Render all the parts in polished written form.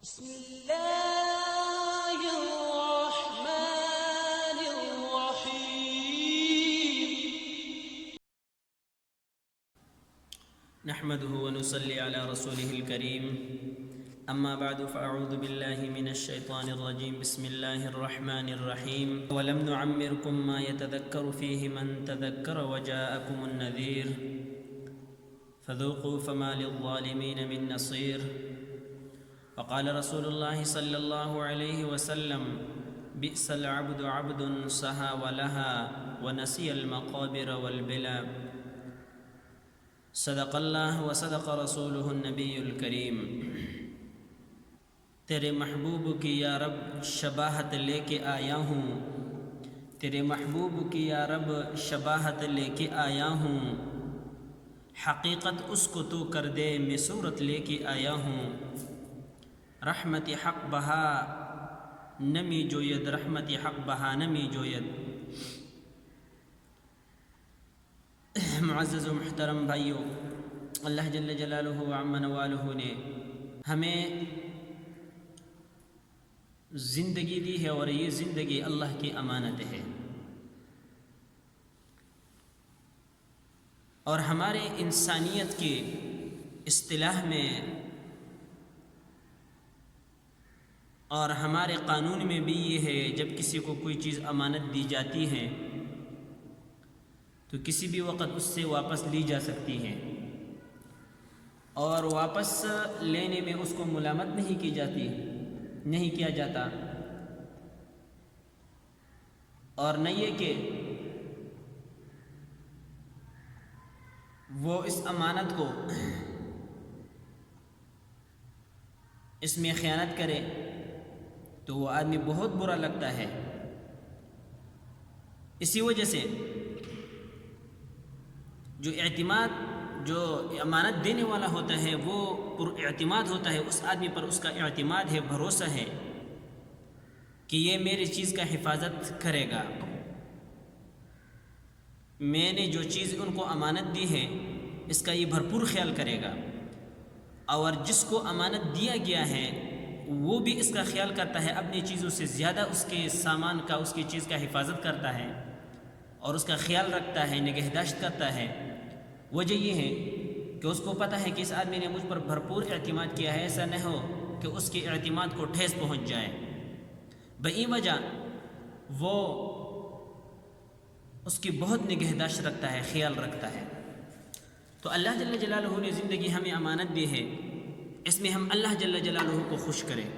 بسم الله الرحمن الرحيم. نحمده ونصلي على رسوله الكريم. أما بعد فأعوذ بالله من الشيطان الرجيم. بسم الله الرحمن الرحيم. ولم نعمركم ما يتذكر فيه من تذكر وجاءكم النذير فذوقوا فما للظالمين من نصير. وقال رسول الله صلى الله عليه وسلم: بئس العبد عبد سهى ولها ونسي المقابر والبلا. صدق اللہ وصدق رسولہ النبی الکریم. تیرے محبوب کی یا رب شباہت لے کے آیا ہوں، تیرے محبوب کی یا رب شباہت لے کے آیا ہوں، حقیقت اس کو تو کر دے میں صورت لے کے آیا ہوں. رحمت حق بہا نمی جوید، رحمت حق بہا نمی جوید. معزز و محترم بھائیو، اللہ جل جلالہ و عم نوالہ نے ہمیں زندگی دی ہے اور یہ زندگی اللہ کی امانت ہے، اور ہمارے انسانیت کی اصطلاح میں اور ہمارے قانون میں بھی یہ ہے، جب کسی کو کوئی چیز امانت دی جاتی ہے تو کسی بھی وقت اس سے واپس لی جا سکتی ہے، اور واپس لینے میں اس کو ملامت نہیں کی جاتی، نہیں کیا جاتا، اور نہ یہ کہ وہ اس امانت کو اس میں خیانت کرے تو وہ آدمی بہت برا لگتا ہے. اسی وجہ سے جو امانت دینے والا ہوتا ہے وہ پر اعتماد ہوتا ہے، اس آدمی پر اس کا اعتماد ہے، بھروسہ ہے کہ یہ میری چیز کا حفاظت کرے گا. میں نے جو چیز ان کو امانت دی ہے اس کا یہ بھرپور خیال کرے گا، اور جس کو امانت دیا گیا ہے وہ بھی اس کا خیال کرتا ہے، اپنی چیزوں سے زیادہ اس کے سامان کا، اس کی چیز کا حفاظت کرتا ہے اور اس کا خیال رکھتا ہے، نگہداشت کرتا ہے. وجہ یہ ہے کہ اس کو پتہ ہے کہ اس آدمی نے مجھ پر بھرپور اعتماد کیا ہے، ایسا نہ ہو کہ اس کے اعتماد کو ٹھیس پہنچ جائے. بئی وجہ وہ اس کی بہت نگہداشت رکھتا ہے، خیال رکھتا ہے. تو اللہ جل جلالہ نے زندگی ہمیں امانت دی ہے، اس میں ہم اللہ جل جلالہ کو خوش کریں،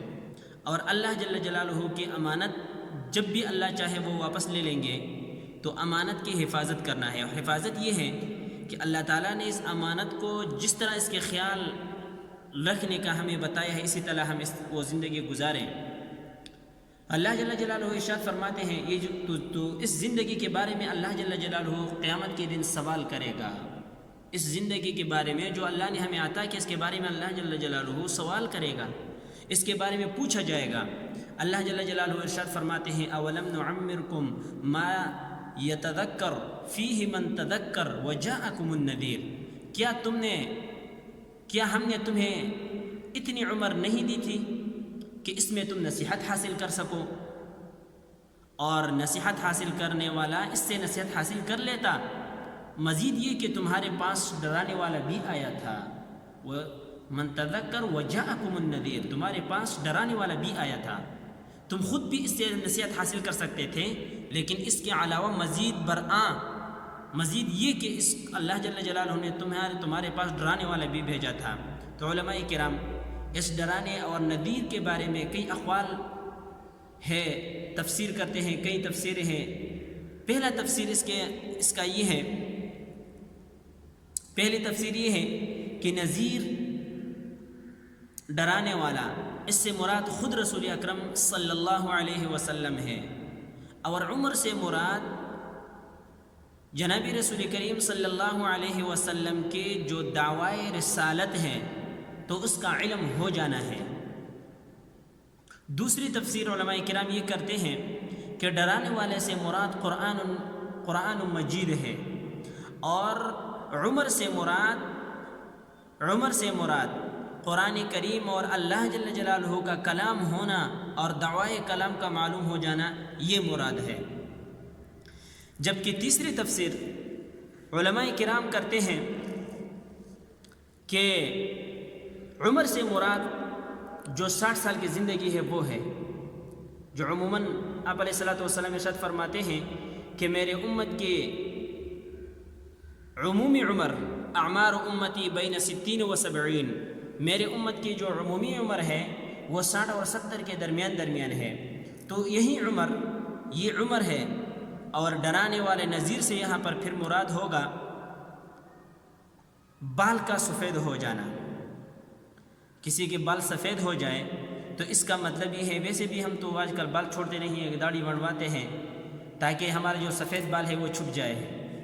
اور اللہ جل جلالہ کی امانت جب بھی اللہ چاہے وہ واپس لے لیں گے. تو امانت کی حفاظت کرنا ہے، اور حفاظت یہ ہے کہ اللہ تعالیٰ نے اس امانت کو جس طرح اس کے خیال رکھنے کا ہمیں بتایا ہے اسی طرح ہم وہ زندگی گزاریں. اللہ جل جلالہ ارشاد فرماتے ہیں یہ جو تو اس زندگی کے بارے میں اللہ جل جلالہ قیامت کے دن سوال کرے گا. اس زندگی کے بارے میں جو اللہ نے ہمیں عطا کیا اس کے بارے میں اللہ جل جلالہ سوال کرے گا، اس کے بارے میں پوچھا جائے گا. اللہ جل جلالہ ارشاد فرماتے ہیں اولم نعمرکم ما یتذکر فیہ من تذکر وجاءکم النذیر. کیا ہم نے تمہیں اتنی عمر نہیں دی تھی کہ اس میں تم نصیحت حاصل کر سکو؟ اور نصیحت حاصل کرنے والا اس سے نصیحت حاصل کر لیتا. مزید یہ کہ تمہارے پاس ڈرانے والا بھی آیا تھا، من تذکر وجاءکم النذیر، تمہارے پاس ڈرانے والا بھی آیا تھا. تم خود بھی اس سے نصیحت حاصل کر سکتے تھے، لیکن اس کے علاوہ مزید یہ کہ اس اللہ جل جلالہ نے تمہارے پاس ڈرانے والا بھی بھیجا تھا. تو علماء کرام اس ڈرانے اور نذیر کے بارے میں کئی اقوال ہے، تفسیر کرتے ہیں، کئی تفسیریں ہیں. پہلا تفسیر اس کا یہ ہے، پہلی تفسیر یہ ہے کہ نذیر ڈرانے والا، اس سے مراد خود رسول اکرم صلی اللہ علیہ وسلم ہے، اور عمر سے مراد جناب رسول کریم صلی اللہ علیہ وسلم کے جو دعوی رسالت ہے تو اس کا علم ہو جانا ہے. دوسری تفسیر علماء کرام یہ کرتے ہیں کہ ڈرانے والے سے مراد قرآن مجید ہے، اور عمر سے مراد قرآن کریم اور اللہ جل جلالہ کا کلام ہونا اور دعوائے کلام کا معلوم ہو جانا یہ مراد ہے۔ جبکہ تیسری تفسیر علماء کرام کرتے ہیں کہ عمر سے مراد جو 60 سال کی زندگی ہے وہ ہے، جو عموماً آپ علیہ الصلوۃ والسلام ارشاد فرماتے ہیں کہ میرے امت کی عمومی عمر اعمار امتی بین 60 و 70، میرے امت کی جو عمومی عمر ہے وہ 60 اور 70 کے درمیان ہے۔ تو یہی عمر یہ عمر ہے، اور ڈرانے والے نذیر سے یہاں پر پھر مراد ہوگا بال کا سفید ہو جانا۔ کسی کے بال سفید ہو جائے تو اس کا مطلب یہ ہے، ویسے بھی ہم تو آج کل بال چھوڑتے نہیں ہیں، داڑھی بنواتے ہیں تاکہ ہمارے جو سفید بال ہے وہ چھپ جائے،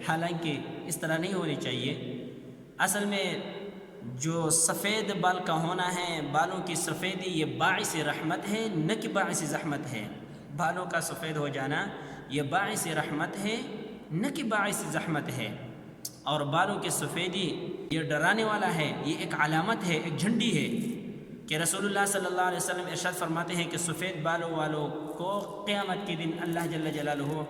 حالانکہ اس طرح نہیں ہونی چاہیے۔ اصل میں جو سفید بال کا ہونا ہے، بالوں کی سفیدی یہ باعث رحمت ہے، نہ کہ باعث زحمت ہے۔ بالوں کا سفید ہو جانا یہ باعث رحمت ہے، نہ کہ باعث زحمت ہے۔ اور بالوں کی سفیدی یہ ڈرانے والا ہے، یہ ایک علامت ہے، ایک جھنڈی ہے کہ رسول اللہ صلی اللہ علیہ وسلم ارشاد فرماتے ہیں کہ سفید بالوں والوں کو قیامت کے دن اللہ جل جلالہ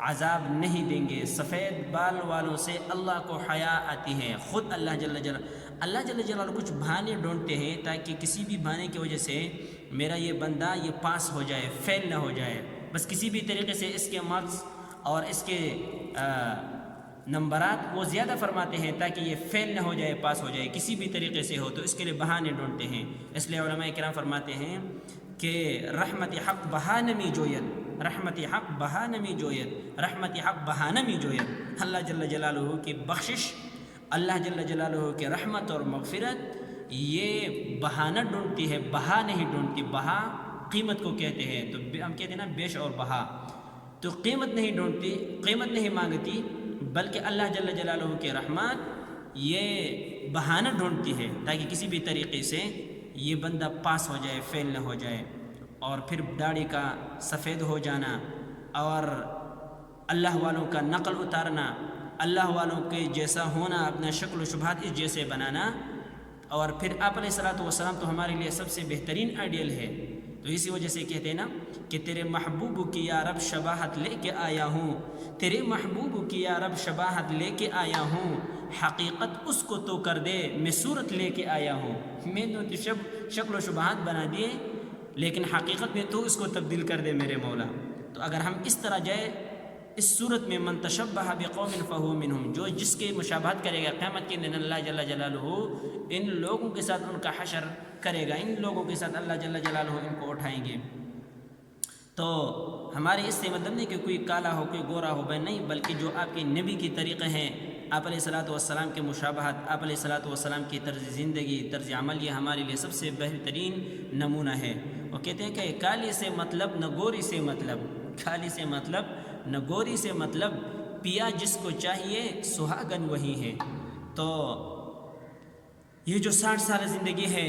عذاب نہیں دیں گے۔ سفید بال والوں سے اللہ کو حیا آتی ہے، خود اللہ جل جلالہ کچھ بہانے ڈھونڈتے ہیں تاکہ کسی بھی بہانے کی وجہ سے میرا یہ بندہ یہ پاس ہو جائے، فیل نہ ہو جائے، بس کسی بھی طریقے سے اس کے مارکس اور اس کے نمبرات وہ زیادہ فرماتے ہیں تاکہ یہ فیل نہ ہو جائے، پاس ہو جائے، کسی بھی طریقے سے ہو، تو اس کے لیے بہانے ڈھونڈتے ہیں۔ اس لیے علماء کرام فرماتے ہیں کہ رحمت حق بہانمی جویت، رحمت حق بہانمی جویت، رحمت حق بہانمی جویت، اللہ جل جلالہ کی بخشش، اللہ جل جلالہ کی رحمت اور مغفرت یہ بہانہ ڈھونڈتی ہے، بہا نہیں ڈھونڈتی۔ بہا قیمت کو کہتے ہیں، تو ہم کہتے ہیں نا بیش اور بہا، تو قیمت نہیں ڈھونڈتی، قیمت نہیں مانگتی، بلکہ اللہ جل جلالہ کی رحمت یہ بہانہ ڈھونڈتی ہے تاکہ کسی بھی طریقے سے یہ بندہ پاس ہو جائے، فیل نہ ہو جائے۔ اور پھر داڑھی کا سفید ہو جانا اور اللہ والوں کا نقل اتارنا، اللہ والوں کے جیسا ہونا، اپنا شکل و شبہات اس جیسے بنانا، اور پھر آپ علیہ الصلوۃ والسلام تو ہمارے لیے سب سے بہترین آئیڈیل ہے۔ تو اسی وجہ سے کہتے ہیں نا کہ تیرے محبوب کی یا رب شباہت لے کے آیا ہوں، تیرے محبوب کی یا رب شباہت لے کے آیا ہوں، حقیقت اس کو تو کر دے میں صورت لے کے آیا ہوں۔ میں تو شکل و شبہات بنا دیے، لیکن حقیقت میں تو اس کو تبدیل کر دے میرے مولا۔ تو اگر ہم اس طرح جائے اس صورت میں، من تشبہ بقوم فہو منہم، جو جس کے مشابہت کرے گا قیامت کے دن اللہ جل جلالہ ان لوگوں کے ساتھ ان کا حشر کرے گا، ان لوگوں کے ساتھ اللہ جل جلالہ ان کو اٹھائیں گے۔ تو ہمارے اس سے مطلب نہیں کہ کوئی کالا ہو، کوئی گورا ہو، نہیں، بلکہ جو آپ کے نبی کی طریقے ہیں، آپ علیہ الصلوۃ والسلام کے مشابہت، آپ علیہ الصلوۃ والسلام کی طرز زندگی، طرز عمل، یہ ہمارے لیے سب سے بہترین نمونہ ہے۔ وہ کہتے ہیں کہ کالی سے مطلب نہ گوری سے مطلب، کالی سے مطلب نہ گوری سے مطلب، پیا جس کو چاہیے سہاگن وہی ہے۔ تو یہ جو 60 سال زندگی ہے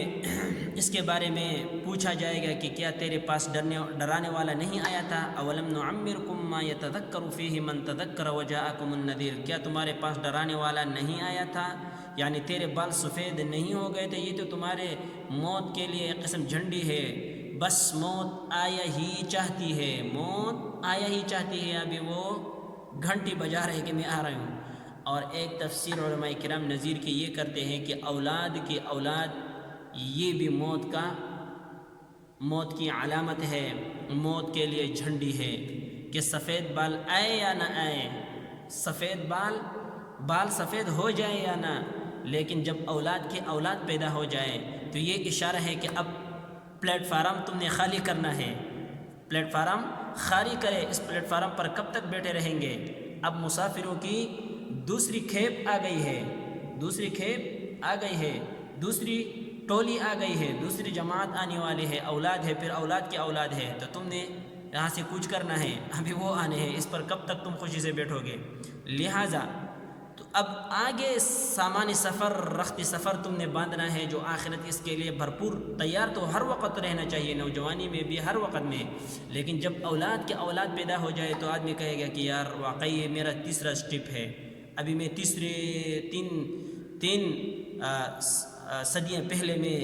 اس کے بارے میں پوچھا جائے گا کہ کیا تیرے پاس ڈرانے والا نہیں آیا تھا؟ اولم نعمرکم ما یتذکر فیہ من تذکر وجاءکم النذیر، کیا تمہارے پاس ڈرانے والا نہیں آیا تھا؟ یعنی تیرے بال سفید نہیں ہو گئے تھے؟ یہ تو تمہارے موت کے لیے ایک قسم جھنڈی ہے، بس موت آیا ہی چاہتی ہے، موت آیا ہی چاہتی ہے، ابھی وہ گھنٹی بجا رہے کہ میں آ رہا ہوں۔ اور ایک تفسیر علماء کرام نظیر کی یہ کرتے ہیں کہ اولاد کی اولاد یہ بھی موت کی علامت ہے، موت کے لیے جھنڈی ہے کہ سفید بال آئے یا نہ آئے، سفید بال سفید ہو جائے یا نہ، لیکن جب اولاد کی اولاد پیدا ہو جائے تو یہ اشارہ ہے کہ اب پلیٹ فارم تم نے خالی کرنا ہے، پلیٹ فارم خالی کرے۔ اس پلیٹ فارم پر کب تک بیٹھے رہیں گے؟ اب مسافروں کی دوسری کھیپ آ گئی ہے، دوسری کھیپ آ گئی ہے، دوسری ٹولی آ گئی ہے، دوسری جماعت آنے والی ہے، اولاد ہے، پھر اولاد کی اولاد ہے، تو تم نے یہاں سے کچھ کرنا ہے، ابھی وہ آنے ہیں، اس پر کب تک تم خوشی سے بیٹھو گے؟ لہٰذا تو اب آگے سامان سفر، رخت سفر تم نے باندھنا ہے، جو آخرت اس کے لیے بھرپور تیار تو ہر وقت رہنا چاہیے، نوجوانی میں بھی، ہر وقت میں۔ لیکن جب اولاد کے اولاد پیدا ہو جائے تو آدمی کہے گا کہ یار واقعی یہ میرا تیسرا سٹیپ ہے، ابھی میں تین صدیاں پہلے میں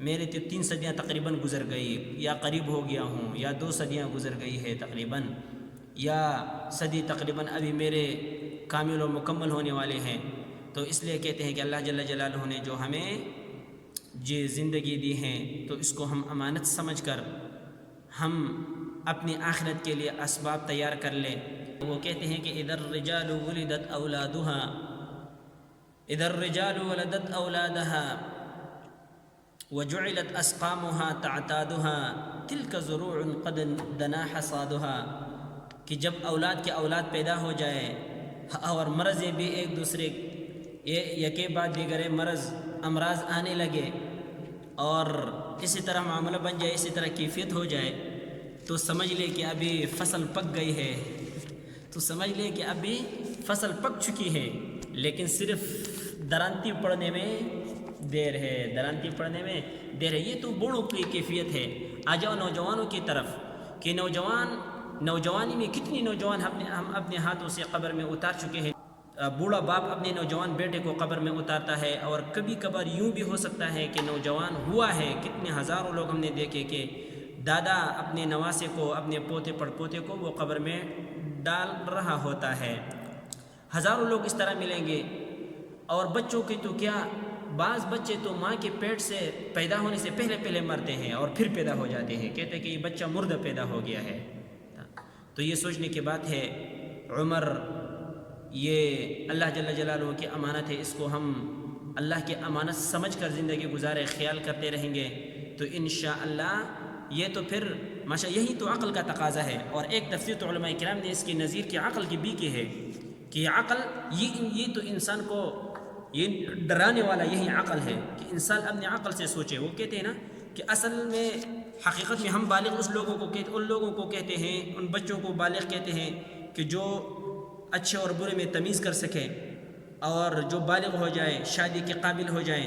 میرے 3 صدیاں تقریباً گزر گئی، یا قریب ہو گیا ہوں، یا 2 صدیاں گزر گئی ہے تقریباً، یا صدی تقریباً ابھی میرے کامل و مکمل ہونے والے ہیں. تو اس لیے کہتے ہیں کہ اللہ جل جلالہ نے جو ہمیں یہ زندگی دی ہے تو اس کو ہم امانت سمجھ کر ہم اپنی آخرت کے لیے اسباب تیار کر لیں. وہ کہتے ہیں کہ اذا الرجال ولدت ولدت اولادها وجعلت اسقامها تعتادها تلك زروع قد دنا حصادها، کہ جب اولاد کے اولاد پیدا ہو جائے اور مرض بھی ایک دوسرے یکے بعد دیگر مرض امراض آنے لگے اور اسی طرح معاملہ بن جائے، اسی طرح کیفیت ہو جائے، تو سمجھ لے کہ ابھی فصل پک گئی ہے، تو سمجھ لے کہ ابھی فصل پک چکی ہے، لیکن صرف درانتی پڑنے میں دیر ہے، درانتی پڑنے میں دیر ہے. یہ تو بوڑھوں کی کیفیت ہے. آ جاؤ نوجوانوں کی طرف کہ نوجوانی میں کتنی نوجوان ہم اپنے ہاتھوں سے قبر میں اتار چکے ہیں. بوڑھا باپ اپنے نوجوان بیٹے کو قبر میں اتارتا ہے، اور کبھی کبھار یوں بھی ہو سکتا ہے کہ نوجوان ہوا ہے. کتنے ہزاروں لوگ ہم نے دیکھے کہ دادا اپنے نواسے کو، اپنے پوتے پڑپوتے کو وہ قبر میں ڈال رہا ہوتا ہے. ہزاروں لوگ اس طرح ملیں گے. اور بچوں کی تو کیا، بعض بچے تو ماں کے پیٹ سے پیدا ہونے سے پہلے مرتے ہیں اور پھر پیدا ہو جاتے ہیں. کہتے ہیں کہ یہ بچہ مردہ پیدا ہو گیا ہے. تو یہ سوچنے کی بات ہے. عمر یہ اللہ جل جلالہ کی امانت ہے، اس کو ہم اللہ کی امانت سمجھ کر زندگی گزارے، خیال کرتے رہیں گے تو انشاءاللہ یہ تو پھر ماشاء یہی تو عقل کا تقاضا ہے. اور ایک تفسیر تو علماء کرام نے اس کی نظیر کی عقل کی بھی کی ہے کہ عقل یہ تو انسان کو یہ ڈرانے والا یہی عقل ہے کہ انسان اپنے عقل سے سوچے. وہ کہتے ہیں نا کہ اصل میں حقیقت میں ہم بالغ ان لوگوں کو کہتے ہیں، ان بچوں کو بالغ کہتے ہیں کہ جو اچھے اور برے میں تمیز کر سکے، اور جو بالغ ہو جائے، شادی کے قابل ہو جائیں،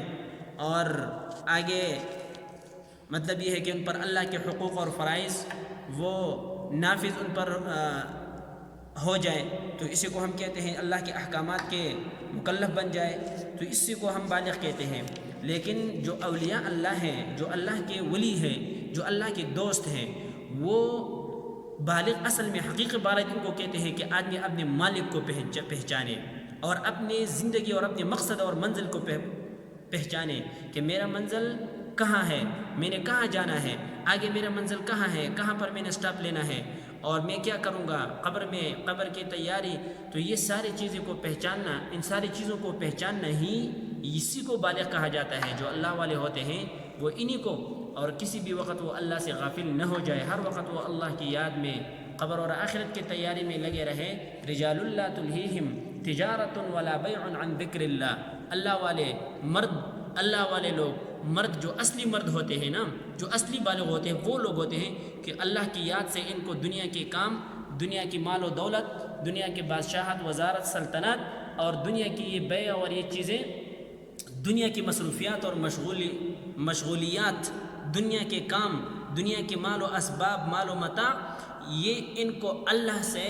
اور آگے مطلب یہ ہے کہ ان پر اللہ کے حقوق اور فرائض وہ نافذ ان پر ہو جائے، تو اسی کو ہم کہتے ہیں اللہ کے احکامات کے مکلف بن جائے، تو اسی کو ہم بالغ کہتے ہیں. لیکن جو اولیاء اللہ ہیں، جو اللہ کے ولی ہیں، جو اللہ کے دوست ہیں، وہ بالغ اصل میں حقیقی بالغ ان کو کہتے ہیں کہ آدمی اپنے مالک کو پہچانے، اور اپنے زندگی اور اپنے مقصد اور منزل کو پہچانے کہ میرا منزل کہاں ہے، میں نے کہاں جانا ہے، آگے میرا منزل کہاں ہے، کہاں پر میں نے سٹاپ لینا ہے، اور میں کیا کروں گا قبر کی تیاری. تو یہ ساری چیزیں کو پہچاننا، ان ساری چیزوں کو پہچاننا ہی اسی کو بالغ کہا جاتا ہے. جو اللہ والے ہوتے ہیں وہ انہی کو، اور کسی بھی وقت وہ اللہ سے غافل نہ ہو جائے، ہر وقت وہ اللہ کی یاد میں، قبر اور آخرت کی تیاری میں لگے رہے. رجال لا تلہیہم تجارت ولا بیع عن ذکر اللہ. اللہ والے مرد، اللہ والے لوگ، مرد جو اصلی مرد ہوتے ہیں نا، جو اصلی بالغ ہوتے ہیں، وہ لوگ ہوتے ہیں کہ اللہ کی یاد سے ان کو دنیا کے کام، دنیا کی مال و دولت، دنیا کی بادشاہت، وزارت، سلطنت اور دنیا کی یہ بیع اور یہ چیزیں، دنیا کی مصروفیات اور مشغولیات، دنیا کے کام، دنیا کے مال و اسباب، مال و متاع، یہ ان کو اللہ سے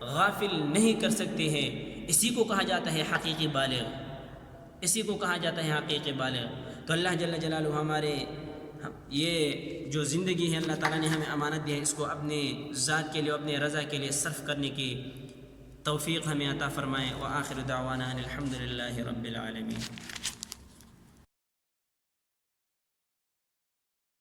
غافل نہیں کر سکتے ہیں. اسی کو کہا جاتا ہے حقیقی بالغ، اسی کو کہا جاتا ہے حقیقی بالغ. تو اللہ جل جلالہ ہمارے یہ جو زندگی ہے اللہ تعالیٰ نے ہمیں امانت دی ہے، اس کو اپنے ذات کے لیے، اپنے رضا کے لیے صرف کرنے کی توفیق ہمیں عطا فرمائے. وآخر دعوانا ان الحمد للہ رب العالمین.